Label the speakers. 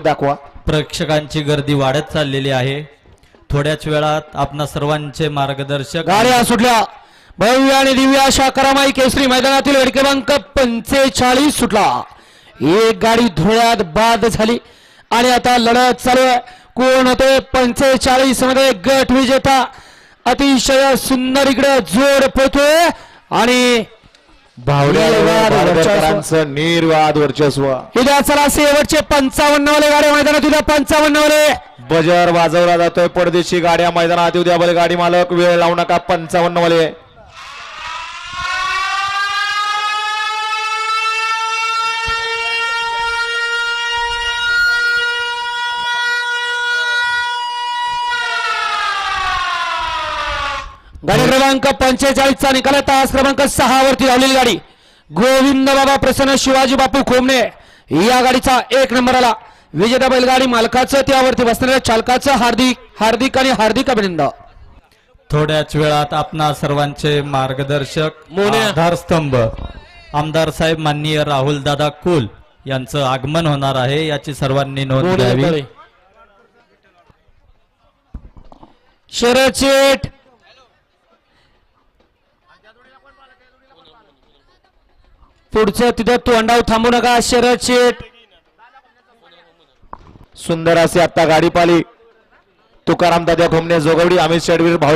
Speaker 1: दाखवा.
Speaker 2: प्रेक्षकांची गर्दी वाढत चाललेली आहे. थोड्याच वेळात आपणा सर्वांचे मार्गदर्शक
Speaker 3: गाड्या सुटल्या. भव्य आणि दिव्य अशा करामाई केसरी मैदानातील वेळ क्रमांक 45 सुटला. एक गाडी धुळ्यात बाद झाली आणि आता लढत चालू आहे. कोण होते 45 मध्ये गट विजेता. अतिशय सुंदर इकडे जोड पळतोय आणि
Speaker 1: भावड्याचं निर्वाद वर्चस्व.
Speaker 3: उद्या चला शेवटचे 55 वाले गाड्या मैदानात. उद्या 55 वाले
Speaker 1: बजर वाजवला जातोय. परदेशी गाड्या मैदानात उद्या बरे. गाडी मालक वेळ लावू नका. 55 वाले
Speaker 3: गाडी क्रमांक 45 चा निकाल. तास क्रमांक 6 वरती लावलेली गाडी गोविंद बाबा प्रसन्न शिवाजी बापू खोमणे या गाडीचा 1 नंबर आला. विजेता बैलगाडी मालकाचं त्यावरती बसणाऱ्या चालकाचं हार्दिक हार्दिक अभिनंदन.
Speaker 2: थोड्याच वेळात आपणा सर्वांचे मार्गदर्शक आधारस्तंभ आमदार साहेब माननीय राहुल दादा कुल यांचं आगमन होणार आहे. याची सर्वांनी नोंद घ्यावी.
Speaker 3: शरद पुढचं तिथं तोंडाव थांबू नका. शरद शेठ
Speaker 1: सुंदर अशी आता गाडी पाली. तुकाराम दादा खोमणे जोगवडी. अमित शेडवीर भाऊ